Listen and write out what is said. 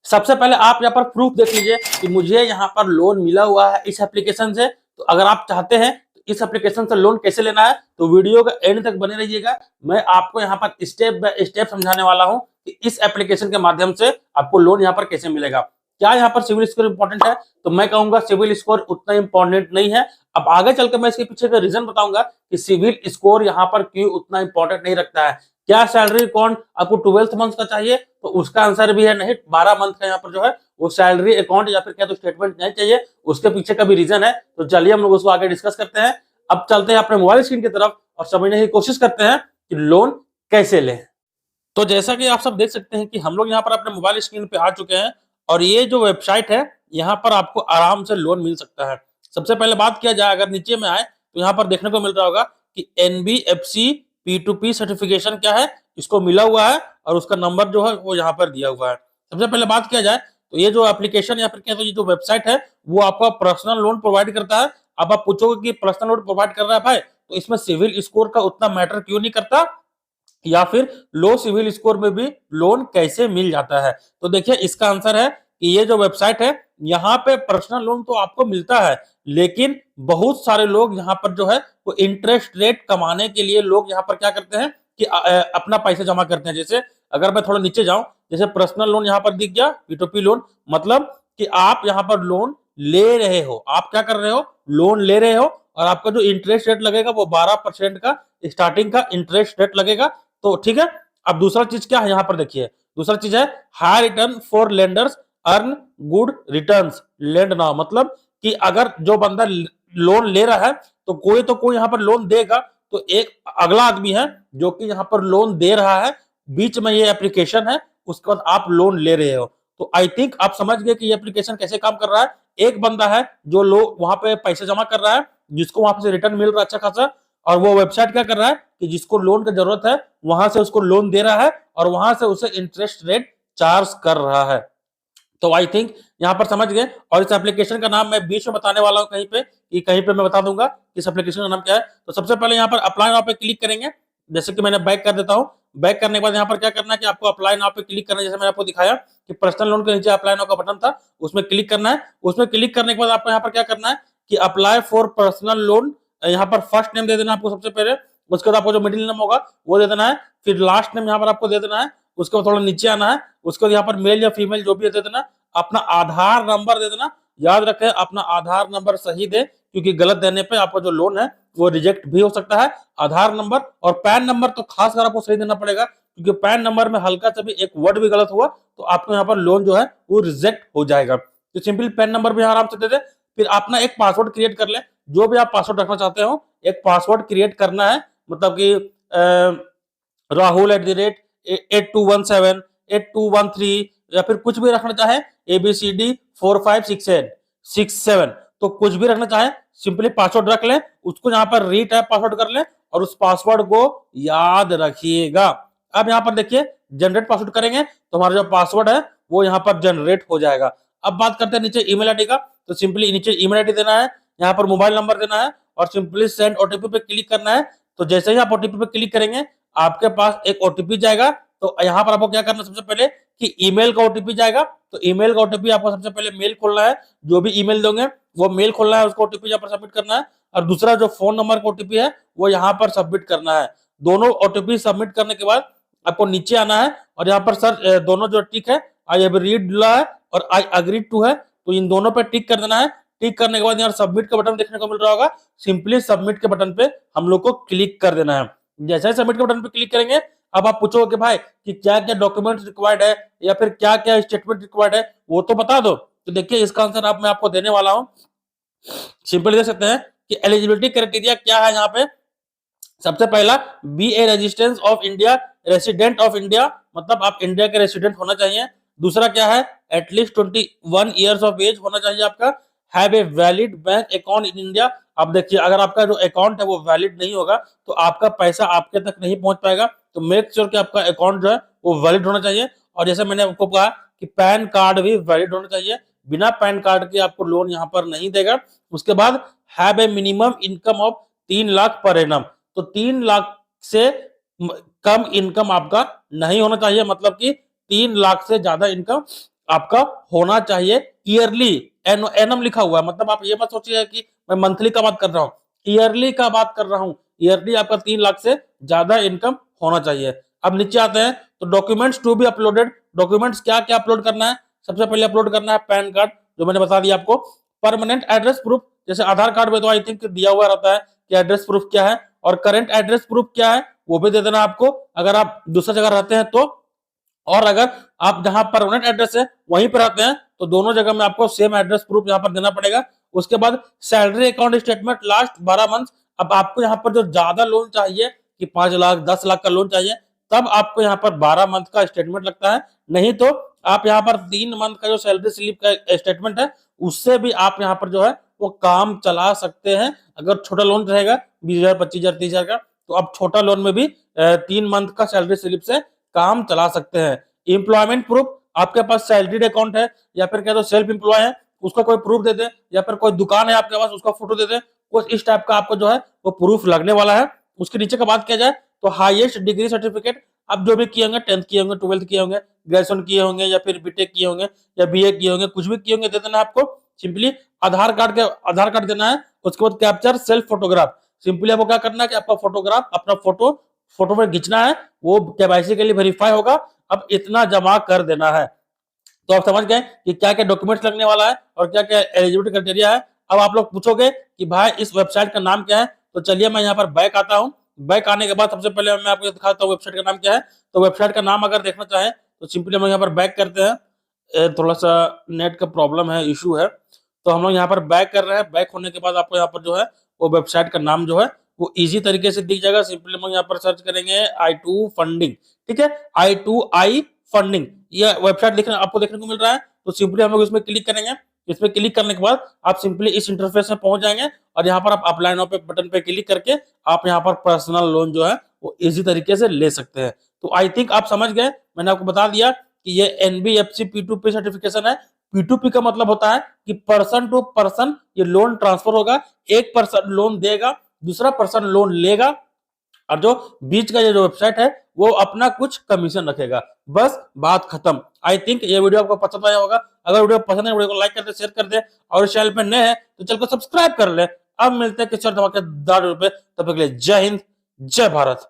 सबसे पहले आप यहाँ पर प्रूफ देख लीजिए कि मुझे यहाँ पर लोन मिला हुआ है इस एप्लीकेशन से। तो अगर आप चाहते हैं तो इस एप्लीकेशन से लोन कैसे लेना है तो वीडियो का एंड तक बने रहिएगा। मैं आपको यहाँ पर स्टेप बाय स्टेप समझाने वाला हूँ कि इस एप्लीकेशन के माध्यम से आपको लोन यहाँ पर कैसे मिलेगा। क्या यहाँ पर सिविल स्कोर इंपॉर्टेंट है? तो मैं कहूंगा सिविल स्कोर उतना इंपॉर्टेंट नहीं है। अब आगे चलकर मैं इसके पीछे का रीजन बताऊंगा कि सिविल स्कोर यहाँ पर क्यों उतना इंपॉर्टेंट नहीं रखता है। क्या सैलरी अकाउंट आपको 12th मंथ का चाहिए? तो उसका आंसर भी है नहीं, 12 मंथ का यहाँ पर जो है वो सैलरी अकाउंट या फिर क्या तो स्टेटमेंट नहीं चाहिए। उसके पीछे का भी रीजन है। तो चलिए हम लोग उसको आगे डिस्कस करते हैं। अब चलते हैं अपने मोबाइल स्क्रीन की तरफ और समझने की कोशिश करते हैं कि लोन कैसे लें। तो जैसा कि आप सब देख सकते हैं कि हम लोग यहाँ पर अपने मोबाइल स्क्रीन पे आ चुके हैं और ये जो वेबसाइट है यहाँ पर आपको आराम से लोन मिल सकता है। सबसे पहले बात किया जाए, अगर नीचे में आए तो यहाँ पर देखने को मिल रहा होगा कि NBFC P2P सर्टिफिकेशन क्या है, इसको मिला हुआ है और उसका नंबर जो है वो यहाँ पर दिया हुआ है। सबसे पहले बात किया जाए तो ये जो एप्लीकेशन या फिर क्या तो ये जो वेबसाइट है वो आपको पर्सनल लोन प्रोवाइड करता है। अब आप पूछोगे कि पर्सनल लोन प्रोवाइड कर रहा है भाई, तो इसमें सिविल स्कोर का उतना मैटर क्यों नहीं करता या फिर लो सिविल स्कोर में भी लोन कैसे मिल जाता है? तो देखिए इसका आंसर है कि ये जो वेबसाइट है यहाँ पे पर्सनल लोन तो आपको मिलता है, लेकिन बहुत सारे लोग यहाँ पर जो है वो इंटरेस्ट रेट कमाने के लिए लोग यहाँ पर क्या करते हैं कि अपना पैसा जमा करते हैं। जैसे अगर मैं थोड़ा नीचे जाऊं, जैसे पर्सनल लोन यहाँ पर दिख गया, P2P लोन, मतलब कि आप यहाँ पर लोन ले रहे हो, आप क्या कर रहे हो, लोन ले रहे हो और आपका जो इंटरेस्ट रेट लगेगा वो 12% का स्टार्टिंग का इंटरेस्ट रेट लगेगा। तो ठीक है। अब दूसरा चीज क्या है यहाँ पर देखिए, दूसरा चीज है high return for lenders earn good returns lend now, मतलब कि अगर जो बंदा लोन ले रहा है तो कोई यहाँ पर लोन देगा, तो एक अगला आदमी है जो कि यहाँ पर लोन दे रहा है, बीच में ये एप्लीकेशन है, उसके बाद आप लोन ले रहे हो। तो आई थिंक आप समझ गए कि ये एप्लीकेशन कैसे काम कर रहा है। एक बंदा है जो लोग वहां पे पैसे जमा कर रहा है, जिसको वहां से रिटर्न मिल रहा है अच्छा खासा, और वो वेबसाइट क्या कर रहा है कि जिसको लोन की जरूरत है वहां से उसको लोन दे रहा है और वहां से उसे इंटरेस्ट रेट चार्ज कर रहा है। तो आई थिंक यहाँ पर समझ गए। और इस एप्लीकेशन का नाम मैं बीच में बताने वाला हूँ कहीं पे, कि कहीं पे मैं बता दूंगा इस एप्लीकेशन का नाम क्या है। तो सबसे पहले यहाँ पर अप्लाई नाउ पे क्लिक करेंगे। जैसे कि मैंने बैक कर देता हूँ। बैक करने के बाद यहाँ पर क्या करना है कि आपको अप्लाई नाउ पे क्लिक करना है। जैसे मैंने आपको दिखाया कि पर्सनल लोन के नीचे अप्लाई नाउ का बटन था, उसमें क्लिक करना है। उसमें क्लिक करने के बाद आपको यहाँ पर क्या करना है कि अप्लाई फॉर पर्सनल लोन, यहाँ पर फर्स्ट नेम दे देना आपको सबसे पहले, उसके बाद आपको जो मिडिल नेम होगा वो दे देना है, फिर लास्ट नेम यहाँ पर आपको दे देना है, उसके बाद थोड़ा नीचे आना है, उसके बाद यहाँ पर मेल या फीमेल जो भी दे देना, अपना आधार नंबर दे देना। याद रखें अपना आधार नंबर सही दे, क्योंकि गलत देने पे आपका जो लोन है वो रिजेक्ट भी हो सकता है। आधार नंबर और पैन नंबर तो खासकर आपको सही देना पड़ेगा, क्योंकि पैन नंबर में हल्का सा भी एक वर्ड भी गलत हुआ तो आपको यहाँ पर लोन जो है वो रिजेक्ट हो जाएगा। तो सिंपल पैन नंबर भी आराम से दे दे। फिर अपना एक पासवर्ड क्रिएट कर ले, जो भी आप पासवर्ड रखना चाहते हो एक पासवर्ड क्रिएट करना है, मतलब कि Rahul@8217 8213 या फिर कुछ भी रखना चाहे, ABCD 4567 तो कुछ भी रखना चाहे सिंपली पासवर्ड रख लें, उसको यहाँ पर रीटाइप पासवर्ड कर लें और उस पासवर्ड को याद रखिएगा। अब यहाँ पर देखिए जनरेट पासवर्ड करेंगे तो हमारा जो पासवर्ड है वो यहाँ पर जनरेट हो जाएगा। अब बात करते हैं नीचे ईमेल आईडी का। तो सिंपली नीचे ईमेल आईडी देना है, यहाँ पर मोबाइल नंबर देना है और सिंपली सेंड ओटीपी पे क्लिक करना है। तो जैसे ही आप ओटीपी पे क्लिक करेंगे आपके पास एक ओटीपी जाएगा। तो यहाँ पर आपको क्या करना है, सबसे पहले कि ईमेल का ओटीपी जाएगा, तो ईमेल का ओटीपी आपको सबसे पहले मेल खोलना है, जो भी ईमेल दोगे वो मेल खोलना है, उसको ओटीपी यहाँ पर सबमिट करना है। और दूसरा जो फोन नंबर का ओटीपी है वो यहाँ पर सबमिट करना है। दोनों ओटीपी सबमिट करने के बाद आपको नीचे आना है और यहाँ पर सर दोनों जो टिक है, आई हैव रीड है और आई अग्री टू है, तो इन दोनों पे टिक कर देना है। टिक करने के बाद यहाँ सबमिट का बटन देखने को मिल रहा होगा, सिंपली सबमिट के बटन पे हम लोग को क्लिक कर देना है। जैसे ही सबमिट के बटन पे क्लिक करेंगे, अब आप पूछोगे कि भाई कि क्या क्या डॉक्यूमेंट्स रिक्वायर्ड है या फिर क्या क्या स्टेटमेंट रिक्वायर्ड है, वो तो बता दो। तो देखिए इसका आंसर आप मैं आपको देने वाला हूँ। सिंपली देख सकते हैं कि एलिजिबिलिटी क्राइटेरिया क्या है यहाँ पे। सबसे पहला be a resistance of India, resident of India, मतलब आप इंडिया के रेसिडेंट होना चाहिए। दूसरा क्या है, एटलीस्ट 21 ईयर्स ऑफ एज होना चाहिए आपका। Have a valid bank account in India. अब देखिए अगर आपका जो अकाउंट है वो वैलिड नहीं होगा तो आपका पैसा आपके तक नहीं पहुंच पाएगा। तो मेक श्योर कि आपका अकाउंट जो है वो वैलिड होना चाहिए। और जैसे मैंने आपको कहा कि पैन कार्ड भी वैलिड होना चाहिए, बिना पैन कार्ड के आपको लोन यहाँ पर नहीं देगा। उसके बाद have a minimum income of 3 lakh per annum, तो 3 लाख से कम इनकम आपका नहीं होना चाहिए, मतलब कि 3 लाख से ज्यादा इनकम आपका होना चाहिए ईयरली। एनम लिखा हुआ है, मतलब आप ये मत सोचिए कि मैं मंथली का बात कर रहा हूँ, ईयरली का बात कर रहा हूँ। ईयरली आपका 3 लाख से ज्यादा इनकम होना चाहिए। अब नीचे आते हैं तो documents to be uploaded. Documents क्या क्या अपलोड करना है? सबसे पहले अपलोड करना है पैन कार्ड, जो मैंने बता दिया आपको। परमानेंट एड्रेस प्रूफ, जैसे आधार कार्ड में तो आई थिंक दिया हुआ रहता है कि एड्रेस प्रूफ क्या है, और करंट एड्रेस प्रूफ क्या है वो भी दे देना आपको, अगर आप दूसरी जगह रहते हैं तो। और अगर आप जहां परमानेंट एड्रेस है वहीं पर रहते हैं तो दोनों जगह में आपको सेम एड्रेस प्रूफ यहाँ पर देना पड़ेगा। उसके बाद salary account statement last 12 month. अब आपको यहाँ पर जो ज्यादा लोन चाहिए कि 5 लाख 10 लाख का लोन चाहिए, तब आपको यहाँ पर 12 मंथ का स्टेटमेंट लगता है। नहीं तो आप यहाँ पर 3 मंथ का जो सैलरी स्लिप का स्टेटमेंट है उससे भी आप यहाँ पर जो है वो काम चला सकते हैं। अगर छोटा लोन रहेगा 20,000 25,000 30,000 का, तो आप छोटा लोन में भी 3 मंथ का सैलरी स्लिप से काम चला सकते हैं। एम्प्लॉयमेंट प्रूफ, आपके पास सैलरीड अकाउंट है या फिर क्या तो सेल्फ एम्प्लॉय है, उसका कोई प्रूफ दे दे, या फिर कोई दुकान है आपके पास उसका फोटो दे दे। कुछ इस टाइप का आपको जो है वो प्रूफ लगने वाला है। उसके नीचे का बात किया जाए तो हाईएस्ट डिग्री सर्टिफिकेट, आप जो भी किए होंगे, 10th किए होंगे, 12th किए होंगे, ग्रेजुएशन किए होंगे, या फिर बीटेक किए होंगे, या बीए किए होंगे, कुछ भी किए होंगे दे देना आपको। सिंपली आधार कार्ड देना है। उसके बाद कैप्चर सेल्फ फोटोग्राफ, सिंपली आपको क्या करना है कि आपका फोटोग्राफ, अपना फोटो में खींचना है, वो केवाईसी के लिए वेरीफाई होगा। अब इतना जमा कर देना है। तो आप समझ गए कि क्या क्या डॉक्यूमेंट्स लगने वाला है और क्या क्या एलिजिबिलिटी क्राइटेरिया है। अब आप लोग पूछोगे कि भाई इस वेबसाइट का नाम क्या है, तो चलिए मैं यहाँ पर बैक आता हूँ। बैक आने के बाद सबसे पहले मैं आपको दिखाता हूँ वेबसाइट का नाम क्या है। तो वेबसाइट का नाम अगर देखना चाहें तो सिंपली हम यहाँ पर बैक करते हैं। थोड़ा सा नेट का प्रॉब्लम है, इशू है, तो हम लोग यहाँ पर बैक कर रहे हैं। बैक होने के बाद आपको यहाँ पर जो है वो वेबसाइट का नाम जो है वो इजी तरीके से दिख जाएगा। सिंपली हम यहाँ पर सर्च करेंगे i2 फंडिंग, ठीक है, i2i फंडिंग, ये वेबसाइट देखने आपको देखने को मिल रहा है। तो सिंपली हम लोग इसमें क्लिक करेंगे। इसमें क्लिक करने के बाद आप सिंपली इस इंटरफेस में पहुंच जाएंगे, और यहाँ पर आप अप्लाई नाउ पे बटन पे क्लिक करके आप यहाँ पर पर्सनल लोन जो है वो इजी तरीके से ले सकते हैं। तो आई थिंक आप समझ गए, मैंने आपको बता दिया कि ये एनबीएफसी P2P सर्टिफिकेशन है। P2P का मतलब होता है कि पर्सन टू पर्सन ये लोन ट्रांसफर होगा। एक पर्सन लोन देगा, दूसरा पर्सन लोन लेगा, और जो बीच का ये जो वेबसाइट है वो अपना कुछ कमीशन रखेगा। बस बात खत्म। आई थिंक ये वीडियो आपको पसंद आया होगा। अगर वीडियो पसंद है वीडियो को लाइक कर दे, शेयर कर दे, और चैनल पे नए हैं तो चैनल को सब्सक्राइब कर ले। अब मिलते हैं किसी और धमाकेदार वीडियो पे, तब तक के लिए जय हिंद, जय भारत।